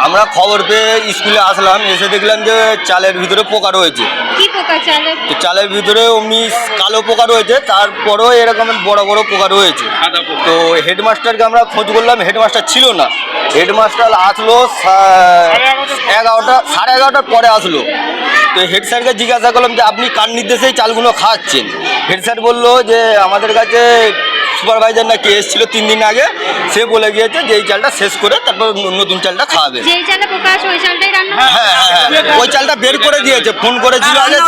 আমরা খবর পেয়ে স্কুলে আসলাম, এসে দেখলাম যে চালের ভিতরে পোকা রয়েছে। কি পোকা? চালের ভিতরে অমনি কালো পোকা রয়েছে, তারপরেও এরকম বড় বড় পোকা রয়েছে। তো হেডমাস্টারকে আমরা খোঁজ করলাম, হেডমাস্টার ছিল না। হেডমাস্টার আসলো 11:30 পরে আসলো। তো হেড স্যারকে জিজ্ঞাসা করলাম যে আপনি কার নির্দেশেই চালগুলো খাওয়াচ্ছেন? হেড স্যার বললো যে আমাদের কাছে সুপারভাইজার নাকি এসেছিল 3 দিন আগে, সে বলে গিয়েছে যে এই চালটা শেষ করে তারপর নতুন চালটা খাওয়াবে। যেই চালে পোকা আছে ওই চালটাই রান্না? হ্যাঁ, ওই চালটা বের করে দিয়েছে। ফোন করেছিল আগে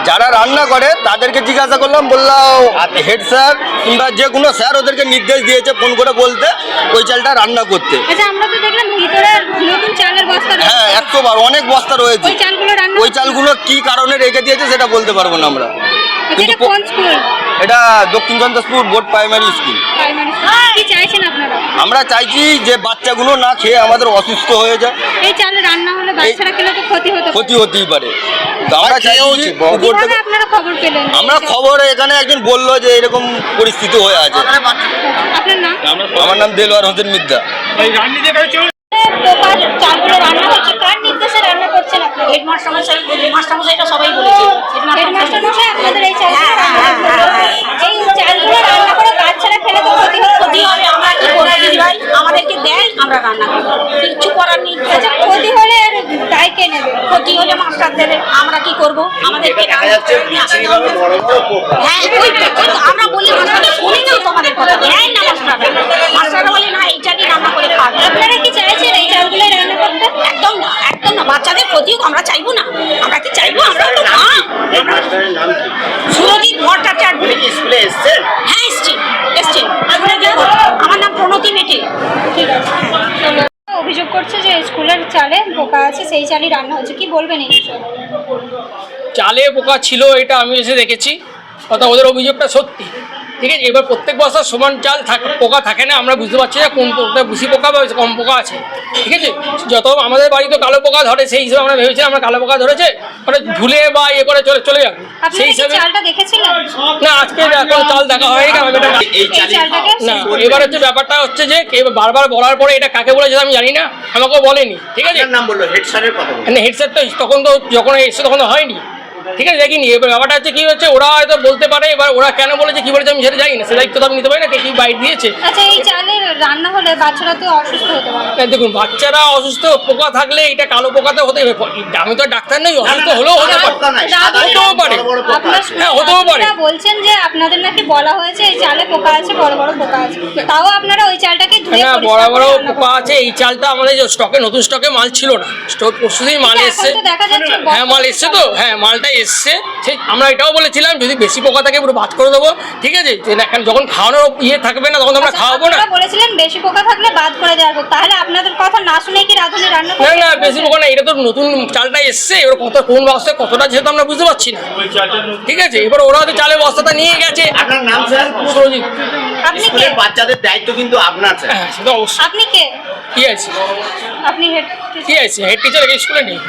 যারা রান্না করে তাদেরকে জিজ্ঞাসা করলাম, বললাম হেড স্যার কিংবা যে কোনো স্যার ওদেরকে নির্দেশ দিয়েছে ফোন করে বলতে ওই চালটা রান্না করতে। আচ্ছা, আমরা তো দেখলাম ভিতরে নতুন চালের বস্তা। হ্যাঁ, 100 অনেক বস্তা রয়েছে। ওই চালগুলো কি কারণে রেখে দিয়েছে সেটা বলতে পারবো না আমরা। কিন্তু কোন স্কুল এটা? দক্ষিণ চন্দ্রপুর বোর্ড প্রাইমারি স্কুল। কি চাইছেন আপনারা? আমরা চাইছি যে বাচ্চাগুলো না খেয়ে আমাদের অসুস্থ হয়ে যায়। এই চালে রান্না হলে বাচ্চারা খেলে তো ক্ষতি হতেই পারে। তো আমরা চাইছি আপনারা খবর পেলেন? আমরা খবর এখানে একজন বললো যে এরকম পরিস্থিতি হয়ে আছে। আপনার নাম? আমার নাম দেলোয়ার হোসেন মিদ্দা। চালগুলো রান্না হচ্ছে কার নির্দেশে রান্না করছেন আপনারা? হেডমাস্টার মশাই এটা সবাই বলেছে। হেডমাস্টার মশাই আপনাদের এই চালগুলো রান্না করে বাচ্চারা খেলে তো ক্ষতি হবে। আমরা কি করবো দিদি ভাই? আমাদেরকে দেয়, আমরা রান্না করি, কিচ্ছু করার নেই। আচ্ছা, ক্ষতি হলে দায় কে নেবে? ক্ষতি হলে মাস্টার দেবে, আমরা কি করবো? আমাদেরকে হ্যাঁ, আমরা বলি মাস্টাররা শুনি না তোমাদের কথা, দেয় না মাস্টাররা বলে না এই চালই রান্না করে খাবে। আপনারা কি চাইছেন এই চালগুলো রান্না করতে? একদম না, একদম না। বাচ্চাদের ক্ষতি হোক আমরা চাইবো না। আমরা কি চাইবো? আমরা তো না। সুরজিৎ ভট্টাচার্য। স্কুলে এসেছেন? হ্যাঁ, এসছেন। আমার নাম প্রণতি মেটে। ঠিক আছে। অভিযোগ করছে যে স্কুলের চালে পোকা আছে, সেই চালই রান্না হচ্ছে, কি বলবেন এই বিষয়ে? চালে পোকা ছিল এটা আমি এসে দেখেছি, অর্থাৎ ওদের অভিযোগটা সত্যি। ঠিক আছে, এবার প্রত্যেক বছর সমান চাল পোকা থাকে না, আমরা বুঝতে পারছি না কোন পোকা বেশি পোকা বা কম পোকা আছে। ঠিক আছে, যত আমাদের বাড়িতে কালো পোকা ধরে সেই হিসাবে আমরা ভেবেছিলাম আমরা কালো পোকা ধরেছে ওটা ঝুলে বা ইয়ে করে চলে যাবে সেই হিসাবে। চালটা দেখেছিলেন? না, আজকে এখন চাল দেখা হয়নি। না, এবার হচ্ছে ব্যাপারটা হচ্ছে যে বারবার বলার পরে এটা কাকে বলেছে আমি জানি না, আমাকেও বলেনি। ঠিক আছে, হেড স্যারের কথা। হেড স্যার তো তখন তো যখন এসছে তখন তো হয়নি। ঠিক আছে, দেখিনি। এবার ব্যাপারটা হচ্ছে কি হচ্ছে, ওরা হয়তো বলতে পারে, এবার ওরা কেন বলেছে কি বলেছে আমি সেটা জানি না, সে দায়িত্ব তো আমি নিতে পারি না কে কি বাইট দিয়েছে। আচ্ছা, এই চালের রান্না হলে বাচ্চারা তো অসুস্থ হতে পারে। দেখুন, বাচ্চারা অসুস্থ পোকা থাকলে এটা কালো পোকাতে হতে হবে। আমি তো ডাক্তার নই, অসুস্থ হলেও হতে পারে, হতেও পারে। হ্যাঁ, হতেও পারে। বলছেন যে আপনাদের নাকি বলা হয়েছে এই চালে পোকা আছে, বড় বড় পোকা আছে, তাও আপনারা ওই চালটাকে ধুয়ে না, বড় বড় পোকা আছে। এই চালটা আমাদের স্টকে, নতুন স্টকে মাল ছিল না, স্টক পরশুদিন মাল এসছে। হ্যাঁ, মাল এসছে তো, হ্যাঁ মালটা এসছে। আমরা এটাও বলেছিলাম যদি বেশি পোকা থাকে পুরো বাদ করে দেবো। ঠিক আছে, যখন খাওয়ানোর ইয়ে থাকবে না তখন আমরা খাওয়াবো না। বলেছিলেন বেশি পোকা থাকলে বাদ করে দেওয়া, তাহলে আপনাদের কথা না শুনে কি রাঁধুনি রান্না করতে? না, বেশি পোকা না, এটা তো নতুন চালটা এসছে, এবার কোন বস্তায় কতটা যেহেতু আমরা বুঝতে পারছি না। ঠিক আছে, এবার ওরা হয়তো চালের বস্তাটা নিয়ে গেছে। আপনার নাম স্যার? সুরজিৎ। আপনি কে? বাচ্চাদের দায়িত্ব কিন্তু আপনার স্যার। হ্যাঁ, সেটা অবশ্যই। আপনি কে? কি আছে? আপনি হেড কি আছে? হেড টিচার স্কুলে নেই।